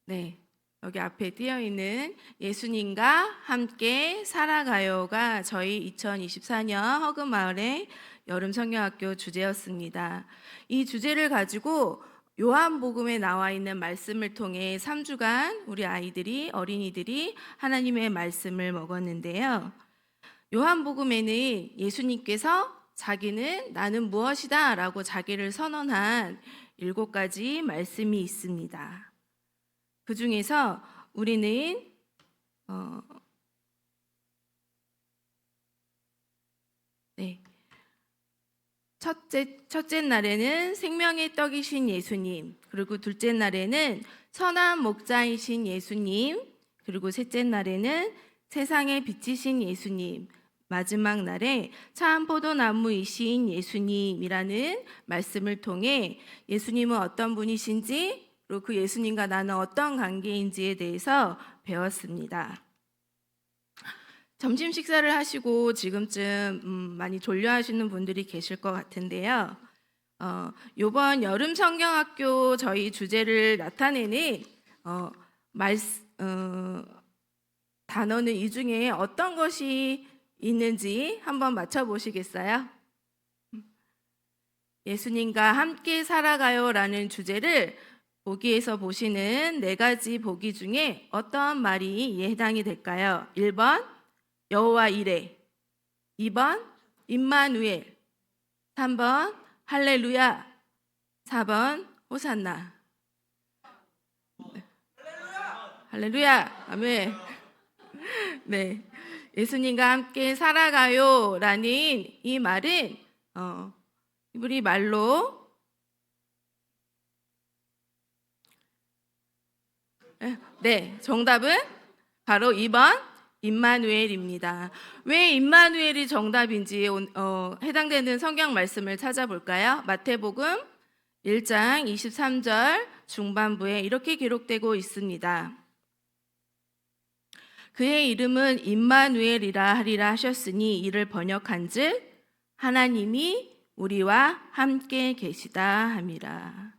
네, 여기 앞에 띄어 있는 예수님과 함께 살아가요가 저희 2024년 허그마을의 여름 성경학교 주제였습니다. 이 주제를 가지고 요한복음에 나와 있는 말씀을 통해 3주간 우리 어린이들이 하나님의 말씀을 먹었는데요. 요한복음에는 예수님께서 자기는 나는 무엇이다 라고 자기를 선언한 7가지 말씀이 있습니다. 그 중에서 우리는 네, 첫째 날에는 생명의 떡이신 예수님, 그리고 둘째 날에는 선한 목자이신 예수님, 그리고 셋째 날에는 세상의 빛이신 예수님, 마지막 날에 참 포도나무이신 예수님이라는 말씀을 통해 예수님은 어떤 분이신지, 그리고 그 예수님과 나는 어떤 관계인지에 대해서 배웠습니다. 점심 식사를 하시고 지금쯤 많이 졸려하시는 분들이 계실 것 같은데요. 이번 여름 성경학교 저희 주제를 나타내는 어, 말, 단어는 이 중에 어떤 것이 있는지 한번 맞춰보시겠어요? 예수님과 함께 살아가요라는 주제를 보기에서 보시는 4가지 보기 중에 어떤 말이 이에 해당이 될까요? 1번 여호와 이레, 2번 임마누엘, 3번 할렐루야, 4번 호산나. 할렐루야, 아멘. 네, 예수님과 함께 살아가요라는 이 말은 우리 말로 네, 정답은 바로 2번 임마누엘입니다. 왜 임마누엘이 정답인지 해당되는 성경 말씀을 찾아볼까요? 마태복음 1장 23절 중반부에 이렇게 기록되고 있습니다. 그의 이름은 임마누엘이라 하리라 하셨으니 이를 번역한즉 하나님이 우리와 함께 계시다 함이라.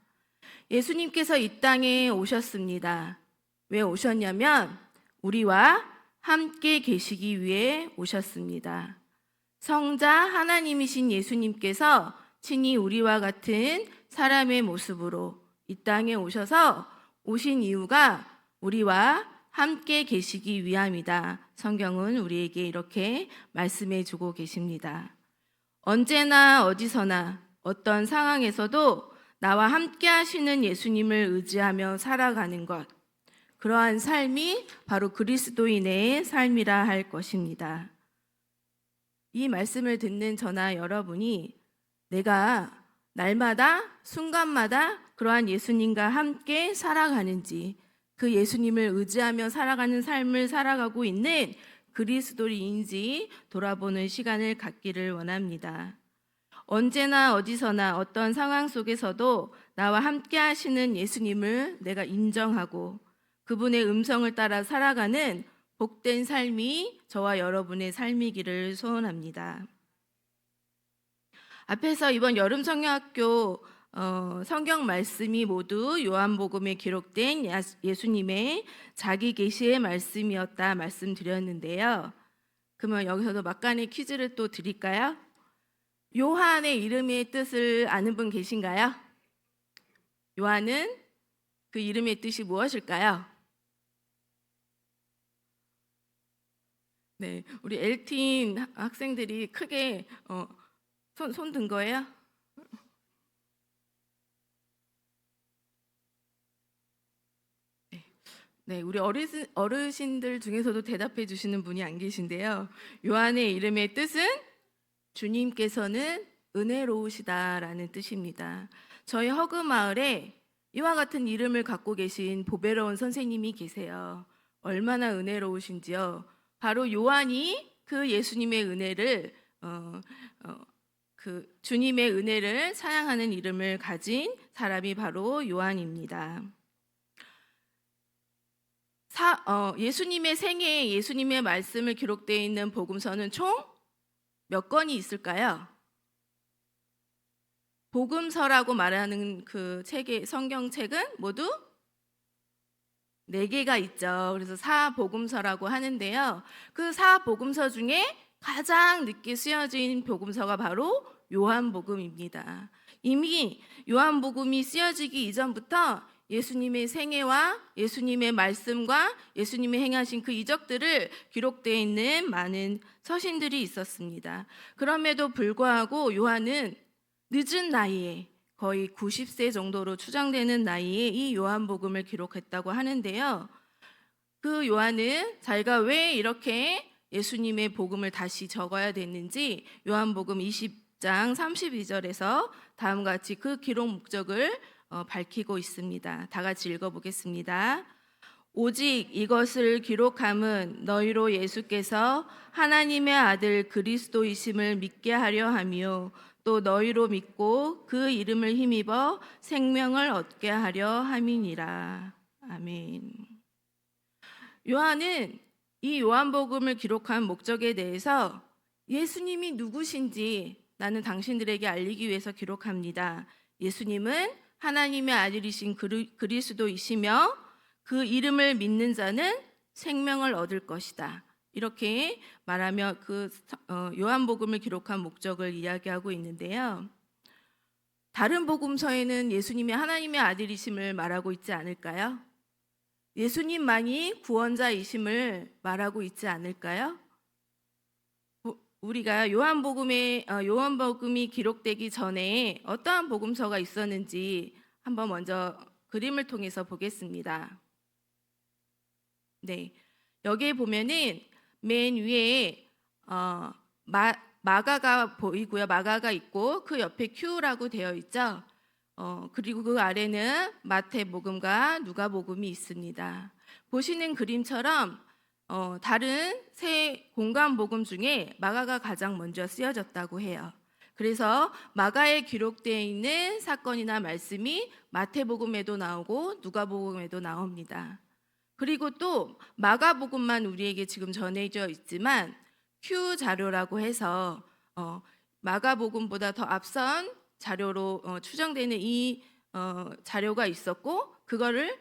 예수님께서 이 땅에 오셨습니다. 왜 오셨냐면 우리와 함께 계시기 위해 오셨습니다. 성자 하나님이신 예수님께서 친히 우리와 같은 사람의 모습으로 이 땅에 오신 이유가 우리와 함께 계시기 위함이다. 성경은 우리에게 이렇게 말씀해 주고 계십니다. 언제나 어디서나 어떤 상황에서도 나와 함께 하시는 예수님을 의지하며 살아가는 것, 그러한 삶이 바로 그리스도인의 삶이라 할 것입니다. 이 말씀을 듣는 저나 여러분이 내가 날마다 순간마다 그러한 예수님과 함께 살아가는지, 그 예수님을 의지하며 살아가는 삶을 살아가고 있는 그리스도인인지 돌아보는 시간을 갖기를 원합니다. 언제나 어디서나 어떤 상황 속에서도 나와 함께 하시는 예수님을 내가 인정하고 그분의 음성을 따라 살아가는 복된 삶이 저와 여러분의 삶이기를 소원합니다. 앞에서 이번 여름 성경학교 성경 말씀이 모두 요한복음에 기록된 예수님의 자기 계시의 말씀이었다 말씀드렸는데요. 그러면 여기서도 막간의 퀴즈를 또 드릴까요? 요한의 이름의 뜻을 아는 분 계신가요? 요한은 그 이름의 뜻이 무엇일까요? 네, 우리 L팀 학생들이 크게 손 든 거예요? 네, 우리 어르신들 중에서도 대답해 주시는 분이 안 계신데요. 요한의 이름의 뜻은 주님께서는 은혜로우시다라는 뜻입니다. 저희 허그 마을에 이와 같은 이름을 갖고 계신 보배로운 선생님이 계세요. 얼마나 은혜로우신지요. 바로 요한이 그 예수님의 은혜를 그 주님의 은혜를 사양하는 이름을 가진 사람이 바로 요한입니다. 예수님의 생애에 예수님의 말씀을 기록되어 있는 복음서는 총 몇 권이 있을까요? 복음서라고 말하는 그 성경책은 모두 네 개가 있죠. 그래서 사복음서라고 하는데요. 그 사복음서 중에 가장 늦게 쓰여진 복음서가 바로 요한복음입니다. 이미 요한복음이 쓰여지기 이전부터 예수님의 생애와 예수님의 말씀과 예수님이 행하신 그 이적들을 기록되어 있는 많은 서신들이 있었습니다. 그럼에도 불구하고 요한은 늦은 나이에 거의 90세 정도로 추정되는 나이에 이 요한복음을 기록했다고 하는데요. 그 요한은 자기가 왜 이렇게 예수님의 복음을 다시 적어야 됐는지 요한복음 20장 32절에서 다음과 같이 그 기록 목적을 밝히고 있습니다. 다 같이 읽어보겠습니다. 오직 이것을 기록함은 너희로 예수께서 하나님의 아들 그리스도이심을 믿게 하려 하며 또 너희로 믿고 그 이름을 힘입어 생명을 얻게 하려 함이니라. 아멘. 요한은 이 요한복음을 기록한 목적에 대해서 예수님이 누구신지 나는 당신들에게 알리기 위해서 기록합니다. 예수님은 하나님의 아들이신 그리스도이시며 그 이름을 믿는 자는 생명을 얻을 것이다. 이렇게 말하며 그 요한복음을 기록한 목적을 이야기하고 있는데요. 다른 복음서에는 예수님이 하나님의 아들이심을 말하고 있지 않을까요? 예수님만이 구원자이심을 말하고 있지 않을까요? 우리가 요한복음이 기록되기 전에 어떠한 복음서가 있었는지 한번 먼저 그림을 통해서 보겠습니다. 네, 여기에 보면은 맨 위에 마가가 보이고요. 마가가 있고 그 옆에 Q라고 되어 있죠. 그리고 그 아래는 마태복음과 누가복음이 있습니다. 보시는 그림처럼 다른 세 공간복음 중에 마가가 가장 먼저 쓰여졌다고 해요. 그래서 마가에 기록되어 있는 사건이나 말씀이 마태복음에도 나오고 누가복음에도 나옵니다. 그리고 또 마가복음만 우리에게 지금 전해져 있지만 Q 자료라고 해서 마가복음보다 더 앞선 자료로 추정되는 이 자료가 있었고 그거를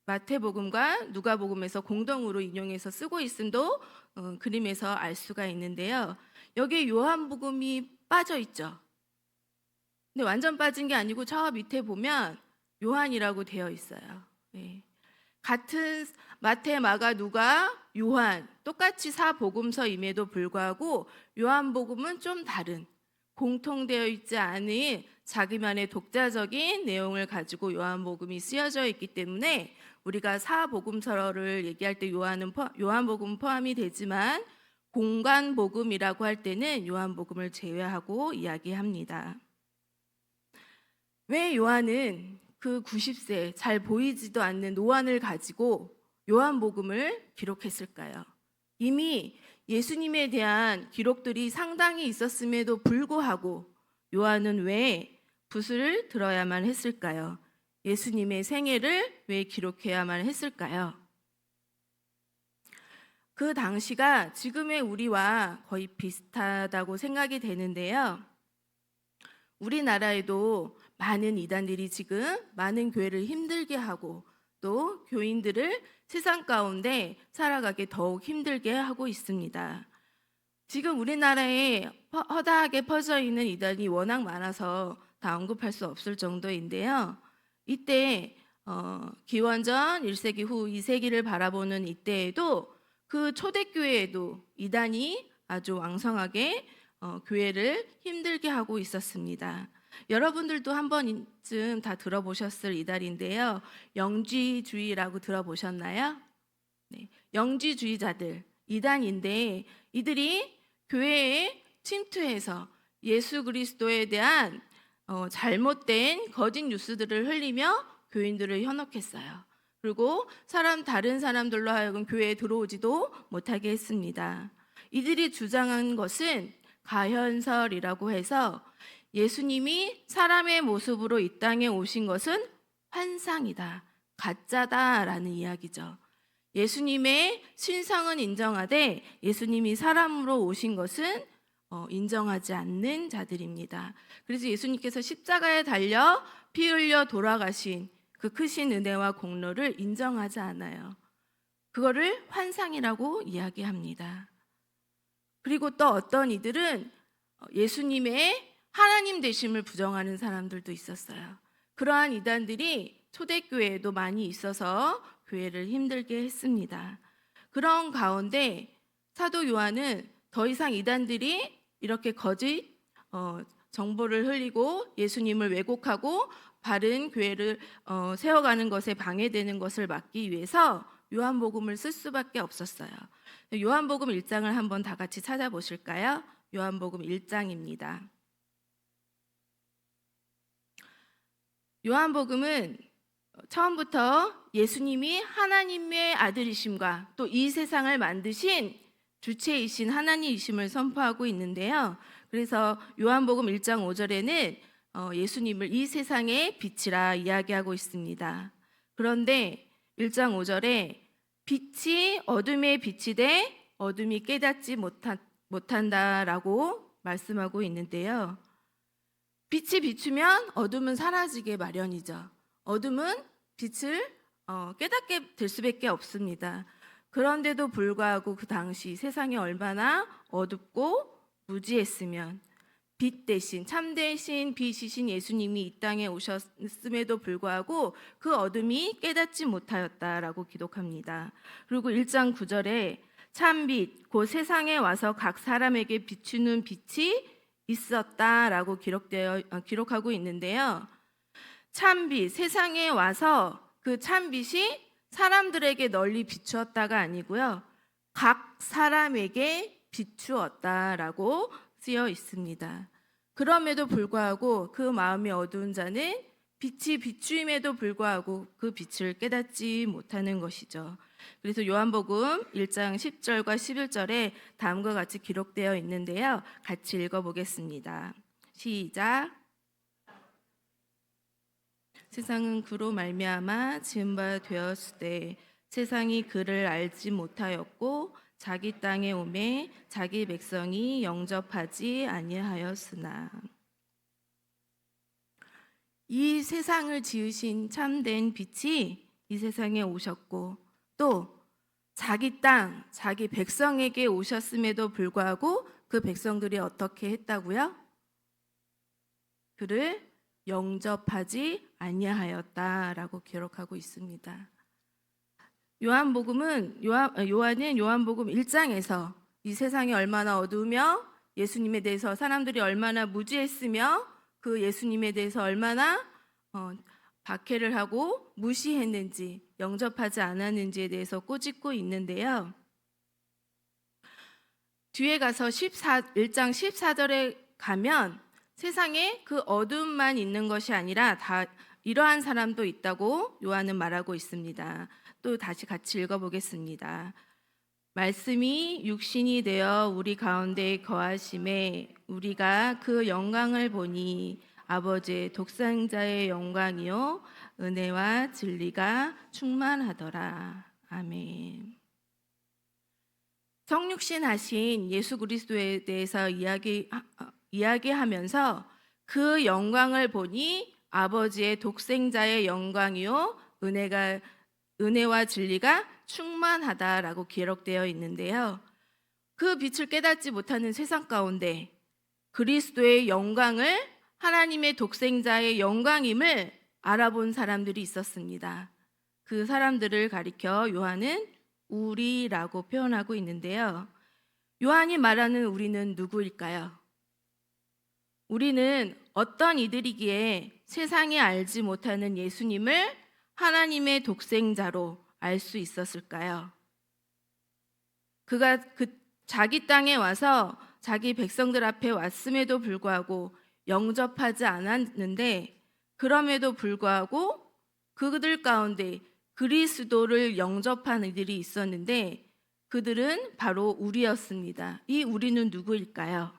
마태복음과 누가복음에서 공동으로 인용해서 쓰고 있음도 그림에서 알 수가 있는데요. 여기에 요한복음이 빠져 있죠. 근데 완전 빠진 게 아니고 저 밑에 보면 요한이라고 되어 있어요. 네. 같은 마태, 마가, 누가, 요한 똑같이 사복음서임에도 불구하고 요한복음은 좀 다른 공통되어 있지 않은 자기만의 독자적인 내용을 가지고 요한복음이 쓰여져 있기 때문에 우리가 사복음서를 얘기할 때 요한복음 포함이 되지만 공간복음이라고 할 때는 요한복음을 제외하고 이야기합니다. 왜 요한은 그 90세 잘 보이지도 않는 노안을 가지고 요한복음을 기록했을까요? 이미 예수님에 대한 기록들이 상당히 있었음에도 불구하고 요한은 왜 붓을 들어야만 했을까요? 예수님의 생애를 왜 기록해야만 했을까요? 그 당시가 지금의 우리와 거의 비슷하다고 생각이 되는데요. 우리나라에도 많은 이단들이 지금 많은 교회를 힘들게 하고 또 교인들을 세상 가운데 살아가게 더욱 힘들게 하고 있습니다. 지금 우리나라에 허다하게 퍼져 있는 이단이 워낙 많아서 다 언급할 수 없을 정도인데요. 이때 기원전 1세기 후 2세기를 바라보는 이때에도 그 초대교회에도 이단이 아주 왕성하게 교회를 힘들게 하고 있었습니다. 여러분들도 한 번쯤 다 들어보셨을 이달인데요. 영지주의라고 들어보셨나요? 네, 영지주의자들, 이단인데 이들이 교회에 침투해서 예수 그리스도에 대한 잘못된 거짓 뉴스들을 흘리며 교인들을 현혹했어요. 그리고 다른 사람들로 하여금 교회에 들어오지도 못하게 했습니다. 이들이 주장한 것은 가현설이라고 해서 예수님이 사람의 모습으로 이 땅에 오신 것은 환상이다, 가짜다라는 이야기죠. 예수님의 신성은 인정하되 예수님이 사람으로 오신 것은 인정하지 않는 자들입니다. 그래서 예수님께서 십자가에 달려 피 흘려 돌아가신 그 크신 은혜와 공로를 인정하지 않아요. 그거를 환상이라고 이야기합니다. 그리고 또 어떤 이들은 예수님의 하나님 되심을 부정하는 사람들도 있었어요. 그러한 이단들이 초대교회에도 많이 있어서 교회를 힘들게 했습니다. 그런 가운데 사도 요한은 더 이상 이단들이 이렇게 거짓 정보를 흘리고 예수님을 왜곡하고 바른 교회를 세워가는 것에 방해되는 것을 막기 위해서 요한복음을 쓸 수밖에 없었어요. 요한복음 1장을 한번 다 같이 찾아보실까요? 요한복음 1장입니다. 요한복음은 처음부터 예수님이 하나님의 아들이심과 또 이 세상을 만드신 주체이신 하나님이심을 선포하고 있는데요. 그래서 요한복음 1장 5절에는 예수님을 이 세상의 빛이라 이야기하고 있습니다. 그런데 1장 5절에 빛이 어둠에 빛이 돼 어둠이 깨닫지 못한다라고 말씀하고 있는데요. 빛이 비추면 어둠은 사라지게 마련이죠. 어둠은 빛을 깨닫게 될 수밖에 없습니다. 그런데도 불구하고 그 당시 세상이 얼마나 어둡고 무지했으면 빛 대신 참되신 빛이신 예수님이 이 땅에 오셨음에도 불구하고 그 어둠이 깨닫지 못하였다라고 기록합니다. 그리고 1장 9절에 참빛 곧 세상에 와서 각 사람에게 비추는 빛이 있었다라고 기록하고 있는데요. 참빛 세상에 와서 그 참빛이 사람들에게 널리 비추었다가 아니고요. 각 사람에게 비추었다라고 쓰여 있습니다. 그럼에도 불구하고 그 마음이 어두운 자는 빛이 비추임에도 불구하고 그 빛을 깨닫지 못하는 것이죠. 그래서 요한복음 1장 10절과 11절에 다음과 같이 기록되어 있는데요. 같이 읽어보겠습니다. 시작. 세상은 그로 말미암아 지은 바 되었으되 세상이 그를 알지 못하였고 자기 땅에 오매 자기 백성이 영접하지 아니하였으나 이 세상을 지으신 참된 빛이 이 세상에 오셨고 또 자기 땅, 자기 백성에게 오셨음에도 불구하고 그 백성들이 어떻게 했다고요? 그를 영접하지 아니하였다라고 기록하고 있습니다. 요한은 요한복음 1장에서 이 세상이 얼마나 어두우며 예수님에 대해서 사람들이 얼마나 무지했으며 그 예수님에 대해서 얼마나 박해를 하고 무시했는지 영접하지 않았는지에 대해서 꼬집고 있는데요. 뒤에 가서 1장 14절에 가면 세상에 그 어둠만 있는 것이 아니라 다 이러한 사람도 있다고 요한은 말하고 있습니다. 또 다시 같이 읽어보겠습니다. 말씀이 육신이 되어 우리 가운데 거하심에 우리가 그 영광을 보니 아버지의 독생자의 영광이요 은혜와 진리가 충만하더라. 아멘. 성육신 하신 예수 그리스도에 대해서 이야기하면서 그 영광을 보니 아버지의 독생자의 영광이요 은혜와 진리가 충만하다라고 기록되어 있는데요. 그 빛을 깨닫지 못하는 세상 가운데 그리스도의 영광을 하나님의 독생자의 영광임을 알아본 사람들이 있었습니다. 그 사람들을 가리켜 요한은 우리라고 표현하고 있는데요. 요한이 말하는 우리는 누구일까요? 우리는 어떤 이들이기에 세상이 알지 못하는 예수님을 하나님의 독생자로 알 수 있었을까요? 그가 자기 땅에 와서 자기 백성들 앞에 왔음에도 불구하고 영접하지 않았는데 그럼에도 불구하고 그들 가운데 그리스도를 영접한 이들이 있었는데 그들은 바로 우리였습니다. 이 우리는 누구일까요?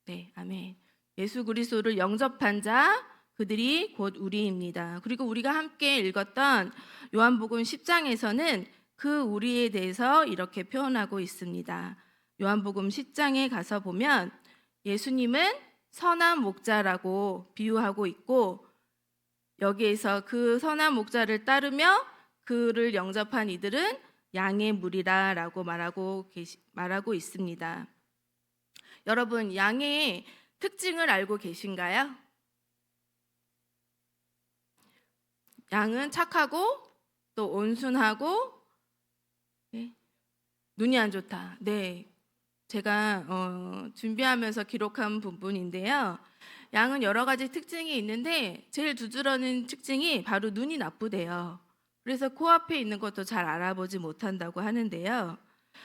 네, 아멘. 예수 그리스도를 영접한 자 그들이 곧 우리입니다. 그리고 우리가 함께 읽었던 요한복음 10장에서는 그 우리에 대해서 이렇게 표현하고 있습니다. 요한복음 10장에 가서 보면 예수님은 선한 목자라고 비유하고 있고, 여기에서 그 선한 목자를 따르며 그를 영접한 이들은 양의 무리라라고 말하고 있습니다. 여러분, 양의 특징을 알고 계신가요? 양은 착하고 또 온순하고, 네, 눈이 안 좋다. 네, 제가 준비하면서 기록한 부분인데요. 양은 여러 가지 특징이 있는데 제일 두드러진 특징이 바로 눈이 나쁘대요. 그래서 코앞에 있는 것도 잘 알아보지 못한다고 하는데요.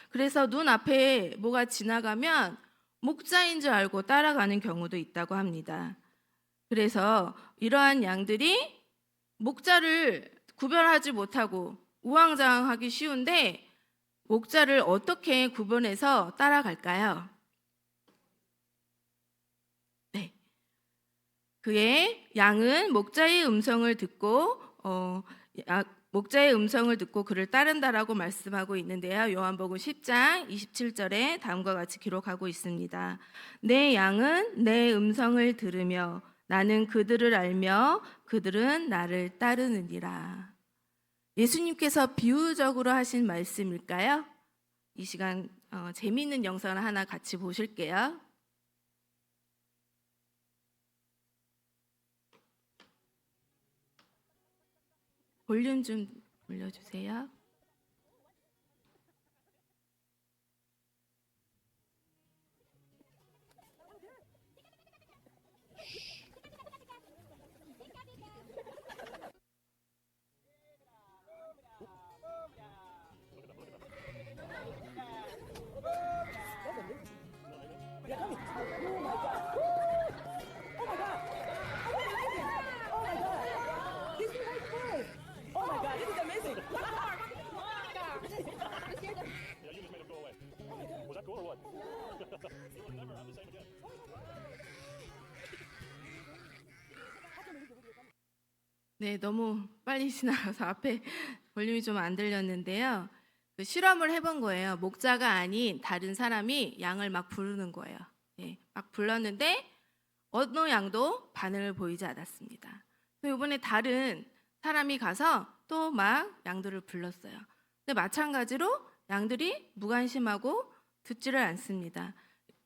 그래서 눈 앞에 뭐가 지나가면 목자인 줄 알고 따라가는 경우도 있다고 합니다. 그래서 이러한 양들이 목자를 구별하지 못하고 우왕좌왕하기 쉬운데, 목자를 어떻게 구분해서 따라갈까요? 네, 그의 양은 목자의 음성을 듣고 목자의 음성을 듣고 그를 따른다라고 말씀하고 있는데요. 요한복음 10장 27절에 다음과 같이 기록하고 있습니다. 내 양은 내 음성을 들으며 나는 그들을 알며 그들은 나를 따르느니라. 예수님께서 비유적으로 하신 말씀일까요? 이 시간 재미있는 영상을 하나 같이 보실게요. 볼륨 좀 올려주세요. 네, 너무 빨리 지나가서 앞에 볼륨이 좀 안 들렸는데요. 그 실험을 해본 거예요. 목자가 아닌 다른 사람이 양을 막 부르는 거예요. 네, 막 불렀는데 어느 양도 반응을 보이지 않았습니다. 이번에 다른 사람이 가서 또 막 양들을 불렀어요. 근데 마찬가지로 양들이 무관심하고 듣지를 않습니다.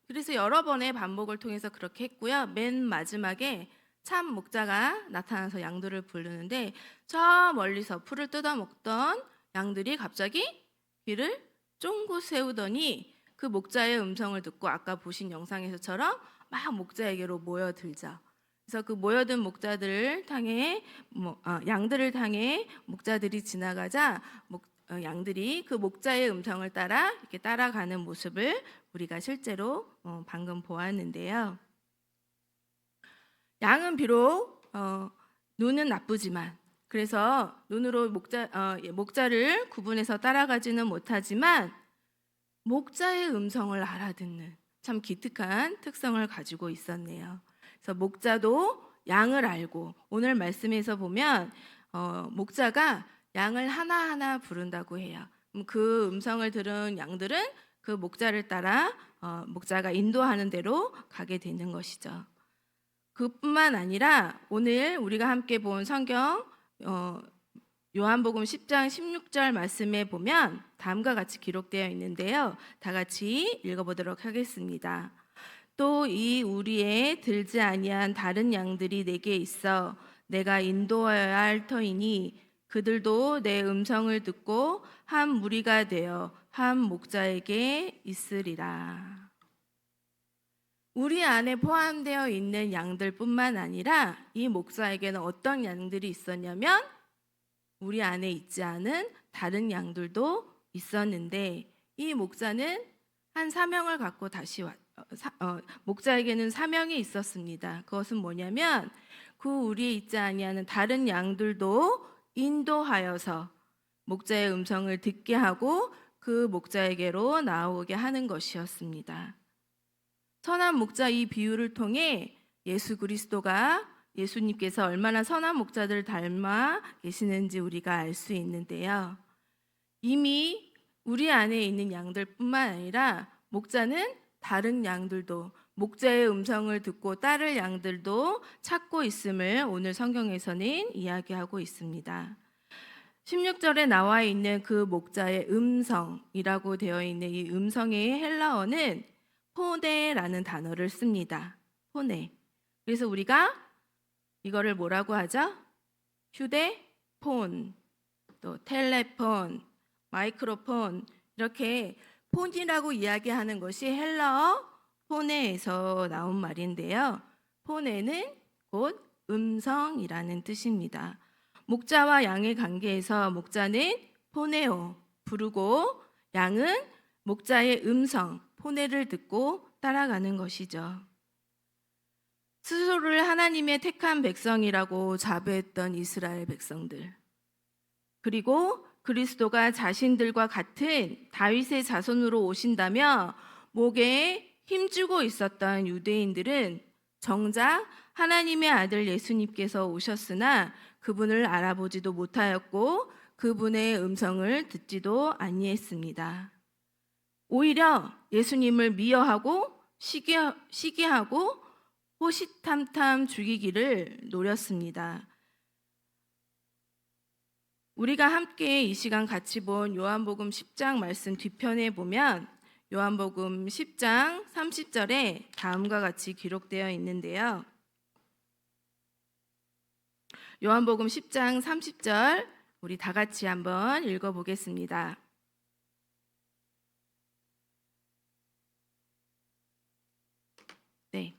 그래서 여러 번의 반복을 통해서 그렇게 했고요. 맨 마지막에 참 목자가 나타나서 양들을 부르는데, 저 멀리서 풀을 뜯어먹던 양들이 갑자기 귀를 쫑긋 세우더니 그 목자의 음성을 듣고 아까 보신 영상에서처럼 막 목자에게로 모여들죠. 그래서 그 모여든 목자들을 향해 양들을 향해 목자들이 지나가자 양들이 그 목자의 음성을 따라 이렇게 따라가는 모습을 우리가 실제로 방금 보았는데요. 양은 비록 눈은 나쁘지만, 그래서 눈으로 목자를 구분해서 따라가지는 못하지만 목자의 음성을 알아듣는 참 기특한 특성을 가지고 있었네요. 그래서 목자도 양을 알고, 오늘 말씀에서 보면 목자가 양을 하나하나 부른다고 해요. 그 음성을 들은 양들은 그 목자를 따라 목자가 인도하는 대로 가게 되는 것이죠. 그뿐만 아니라 오늘 우리가 함께 본 성경 요한복음 10장 16절 말씀에 보면 다음과 같이 기록되어 있는데요. 다 같이 읽어보도록 하겠습니다. 또 이 우리에 들지 아니한 다른 양들이 내게 있어 내가 인도하여야 할 터이니 그들도 내 음성을 듣고 한 무리가 되어 한 목자에게 있으리라. 우리 안에 포함되어 있는 양들뿐만 아니라 이 목자에게는 어떤 양들이 있었냐면 우리 안에 있지 않은 다른 양들도 있었는데, 이 목자는 한 사명을 갖고 목자에게는 사명이 있었습니다. 그것은 뭐냐면 그 우리에 있지 아니하는 다른 양들도 인도하여서 목자의 음성을 듣게 하고 그 목자에게로 나오게 하는 것이었습니다. 선한 목자 이 비유를 통해 예수님께서 얼마나 선한 목자들을 닮아 계시는지 우리가 알 수 있는데요. 이미 우리 안에 있는 양들뿐만 아니라 목자는 다른 양들도 목자의 음성을 듣고 따를 양들도 찾고 있음을 오늘 성경에서는 이야기하고 있습니다. 16절에 나와 있는 그 목자의 음성이라고 되어 있는 이 음성의 헬라어는 포네라는 단어를 씁니다. 포네. 그래서 우리가 이거를 뭐라고 하죠? 휴대폰, 또 텔레폰, 마이크로폰, 이렇게 폰이라고 이야기하는 것이 헬라어 포네에서 나온 말인데요. 포네는 곧 음성이라는 뜻입니다. 목자와 양의 관계에서 목자는 포네오, 부르고, 양은 목자의 음성, 포네를 듣고 따라가는 것이죠. 스스로를 하나님의 택한 백성이라고 자부했던 이스라엘 백성들, 그리고 그리스도가 자신들과 같은 다윗의 자손으로 오신다며 목에 힘주고 있었던 유대인들은 정작 하나님의 아들 예수님께서 오셨으나 그분을 알아보지도 못하였고 그분의 음성을 듣지도 아니했습니다. 오히려 예수님을 미워하고 시기하고 호시탐탐 죽이기를 노렸습니다. 우리가 함께 이 시간 같이 본 요한복음 10장 말씀 뒤편에 보면 요한복음 10장 30절에 다음과 같이 기록되어 있는데요. 요한복음 10장 30절 우리 다 같이 한번 읽어보겠습니다. 네.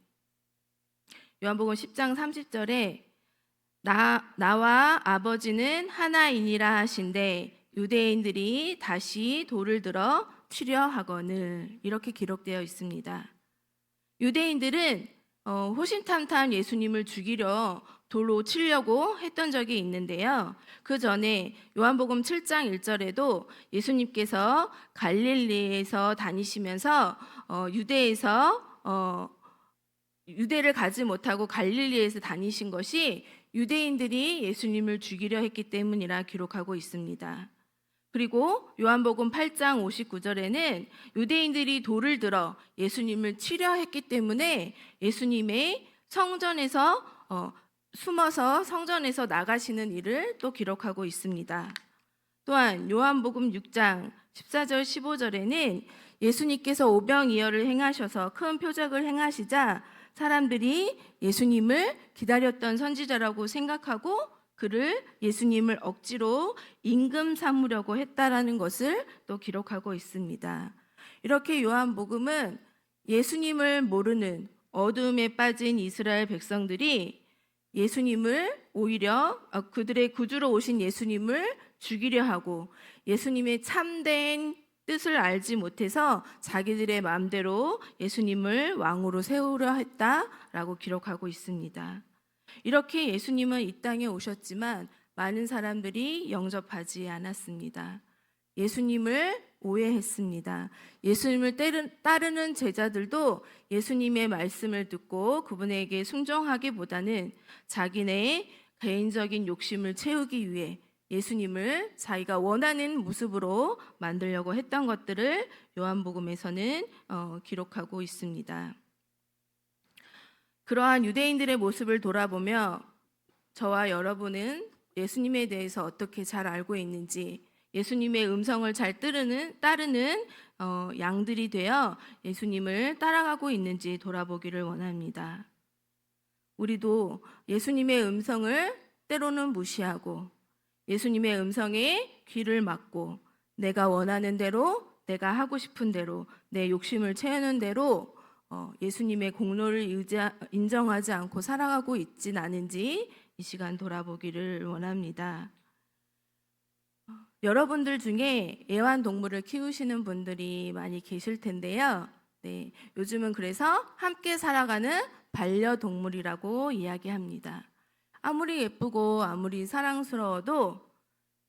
요한복음 10장 30절에 나와 아버지는 하나이니라 하신대 유대인들이 다시 돌을 들어 치려 하거늘, 이렇게 기록되어 있습니다. 유대인들은 호신탐탐 예수님을 죽이려 돌로 치려고 했던 적이 있는데요. 그 전에 요한복음 7장 1절에도 예수님께서 갈릴리에서 다니시면서 유대를 가지 못하고 갈릴리에서 다니신 것이 유대인들이 예수님을 죽이려 했기 때문이라 기록하고 있습니다. 그리고 요한복음 8장 59절에는 유대인들이 돌을 들어 예수님을 치려 했기 때문에 예수님의 성전에서 숨어서 성전에서 나가시는 일을 또 기록하고 있습니다. 또한 요한복음 6장 14절 15절에는 예수님께서 오병이어를 행하셔서 큰 표적을 행하시자 사람들이 예수님을 기다렸던 선지자라고 생각하고 그를 예수님을 억지로 임금 삼으려고 했다라는 것을 또 기록하고 있습니다. 이렇게 요한복음은 예수님을 모르는 어두움에 빠진 이스라엘 백성들이 예수님을 오히려 그들의 구주로 오신 예수님을 죽이려 하고 예수님의 참된 뜻을 알지 못해서 자기들의 마음대로 예수님을 왕으로 세우려 했다라고 기록하고 있습니다. 이렇게 예수님은 이 땅에 오셨지만 많은 사람들이 영접하지 않았습니다. 예수님을 오해했습니다. 예수님을 따르는 제자들도 예수님의 말씀을 듣고 그분에게 순종하기보다는 자기네 개인적인 욕심을 채우기 위해 예수님을 자기가 원하는 모습으로 만들려고 했던 것들을 요한복음에서는 기록하고 있습니다. 그러한 유대인들의 모습을 돌아보며 저와 여러분은 예수님에 대해서 어떻게 잘 알고 있는지, 예수님의 음성을 잘 따르는 양들이 되어 예수님을 따라가고 있는지 돌아보기를 원합니다. 우리도 예수님의 음성을 때로는 무시하고 예수님의 음성에 귀를 막고 내가 원하는 대로, 내가 하고 싶은 대로, 내 욕심을 채우는 대로 예수님의 공로를 인정하지 않고 살아가고 있진 않은지 이 시간 돌아보기를 원합니다. 여러분들 중에 애완동물을 키우시는 분들이 많이 계실 텐데요. 네, 요즘은 그래서 함께 살아가는 반려동물이라고 이야기합니다. 아무리 예쁘고 아무리 사랑스러워도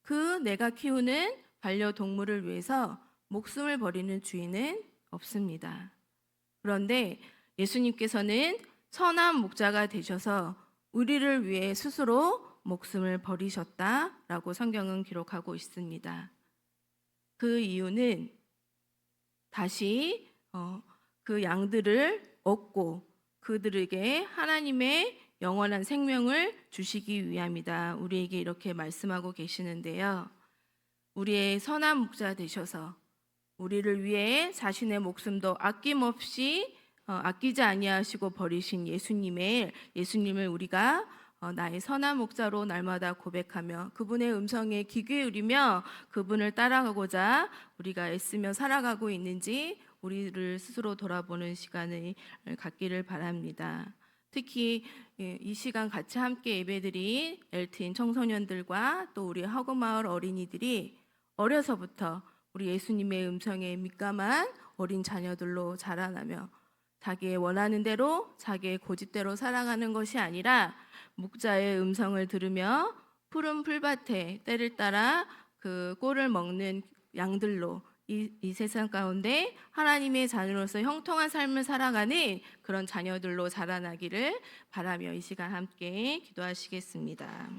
그 내가 키우는 반려동물을 위해서 목숨을 버리는 주인은 없습니다. 그런데 예수님께서는 선한 목자가 되셔서 우리를 위해 스스로 목숨을 버리셨다라고 성경은 기록하고 있습니다. 그 이유는 다시 그 양들을 얻고 그들에게 하나님의 영원한 생명을 주시기 위함이다. 우리에게 이렇게 말씀하고 계시는데요. 우리의 선한 목자 되셔서 우리를 위해 자신의 목숨도 아낌없이 아끼지 아니하시고 버리신 예수님을 우리가 나의 선한 목자로 날마다 고백하며 그분의 음성에 귀 기울이며 그분을 따라가고자 우리가 애쓰며 살아가고 있는지 우리를 스스로 돌아보는 시간을 갖기를 바랍니다. 특히 이 시간 같이 함께 예배드린 엘트인 청소년들과 또 우리 하고마을 어린이들이 어려서부터 우리 예수님의 음성에 민감한 어린 자녀들로 자라나며 자기의 원하는 대로 자기의 고집대로 살아가는 것이 아니라 목자의 음성을 들으며 푸른 풀밭에 때를 따라 그 꼴을 먹는 양들로 이 세상 가운데 하나님의 자녀로서 형통한 삶을 살아가는 그런 자녀들로 자라나기를 바라며 이 시간 함께 기도하시겠습니다.